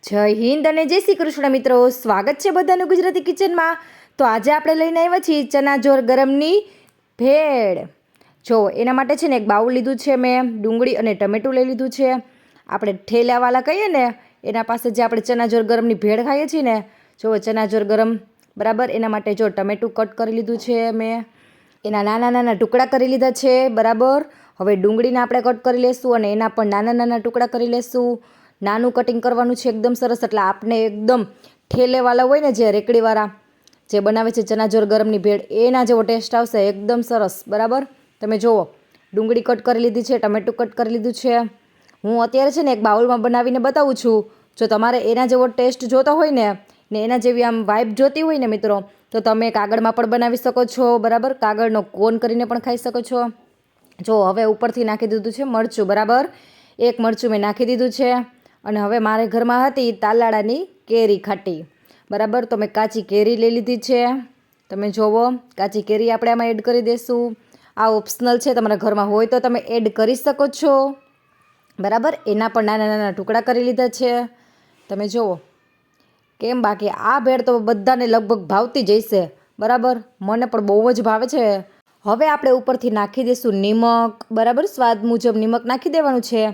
જય હિન્દ અને જય શ્રી કૃષ્ણ મિત્રો, સ્વાગત છે બધાનું ગુજરાતી કિચનમાં। તો આજે આપણે લઈને આવ્યા છીએ ચના જોર ગરમની ભેળ। જો એના માટે છે ને એક બાઉલ લીધું છે મેં, ડુંગળી અને ટમેટું લઈ લીધું છે। આપણે ઠેલાવાળા કહીએ ને એના પાસે જે આપણે ચના જોર ગરમની ભેળ ખાઈએ છીએ ને, જો ચના જોર ગરમ બરાબર, એના માટે જો ટમેટું કટ કરી લીધું છે મેં, એના નાના નાના ટુકડા કરી લીધા છે બરાબર। હવે ડુંગળીને આપણે કટ કરી લેશું અને એના પણ નાના નાના ટુકડા કરી લેશું। નાનું કટિંગ કરવાનું છે એકદમ સરસ, એટલે આપણે એકદમ ઠેલેવાળા હોય ને જે રેકડીવાળા જે બનાવે છે ચના જોર ગરમની ભેળ, એના જેવો ટેસ્ટ આવશે એકદમ સરસ બરાબર। તમે જુઓ, ડુંગળી કટ કરી લીધી છે, ટમેટું કટ કરી લીધું છે। હું અત્યારે છે ને એક બાઉલમાં બનાવીને બતાવું છું। જો તમારે એના જેવો ટેસ્ટ જોતો હોય ને એના જેવી આમ વાઇબ જોતી હોય ને મિત્રો, તો તમે કાગળમાં પણ બનાવી શકો છો બરાબર, કાગળનો કોન કરીને પણ ખાઈ શકો છો। જો હવે ઉપરથી નાખી દીધું છે મરચું બરાબર, એક મરચું મેં નાખી દીધું છે। અને હવે મારે ઘરમાં હતી તાલાળાની કેરી ખાટી બરાબર, તો મેં કાચી કેરી લઈ લીધી છે। તમે જોવો, કાચી કેરી આપણે આમાં એડ કરી દઈશું। આ ઓપ્શનલ છે, તમારા ઘરમાં હોય તો તમે એડ કરી શકો છો બરાબર। એના પણ નાના નાના ટુકડા કરી લીધા છે। તમે જુઓ કેમ, બાકી આ ભેળ તો બધાને લગભગ ભાવતી જ હશે બરાબર, મને પણ બહુ જ ભાવે છે। હવે આપણે ઉપરથી નાખી દઈશું નિમક બરાબર, સ્વાદ મુજબ નિમક નાખી દેવાનું છે।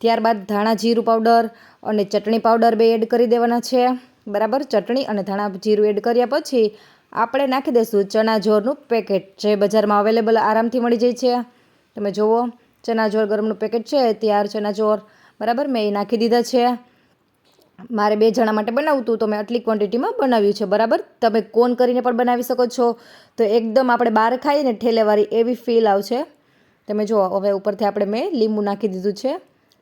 ત્યારબાદ ધાણા જીરું પાવડર અને ચટણી પાવડર બે એડ કરી દેવાના છે બરાબર। ચટણી અને ધાણા જીરું એડ કર્યા પછી આપણે નાખી દઈશું ચણા જોરનું પેકેટ, જે બજારમાં અવેલેબલ આરામથી મળી જાય છે। તમે જુઓ, ચના જોર ગરમનું પેકેટ છે ત્યાર ચના જોર બરાબર, મેં એ નાખી દીધા છે। મારે 2 જણા માટે બનાવવું હતું તો મેં આટલી ક્વોન્ટિટીમાં બનાવ્યું છે બરાબર। તમે કોન કરીને પણ બનાવી શકો છો, તો એકદમ આપણે બહાર ખાઈએ ને ઠેલેવાળી એવી ફીલ આવશે। તમે જુઓ, હવે ઉપરથી આપણે મેં લીંબુ નાખી દીધું છે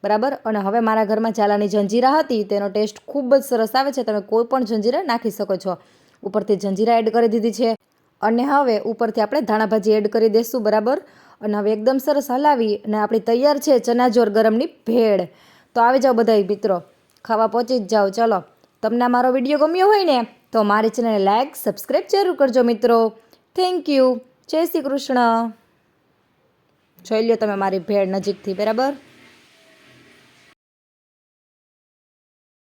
બરાબર। અને હવે મારા ઘરમાં ચાલાની જંજીરા હતી, તેનો ટેસ્ટ ખૂબ જ સરસ આવે છે, તમે કોઈ પણ જંજીરા નાખી શકો છો। ઉપરથી જંજીરા એડ કરી દીધી છે અને હવે ઉપરથી આપણે ધાણા ભાજી એડ કરી દઈશું બરાબર। અને હવે એકદમ સરસ હલાવી અને આપણી તૈયાર છે ચના જોર ગરમની ભેળ। તો આવી જાઓ બધા મિત્રો, ખાવા પહોંચી જ જાઓ। ચલો, તમને મારો વિડીયો ગમ્યો હોય ને તો મારી ચેનલને લાઈક સબસ્ક્રાઈબ જરૂર કરજો મિત્રો। થેન્ક યુ, જય શ્રી કૃષ્ણ। જોઈ લો તમે મારી ભેળ નજીકથી બરાબર।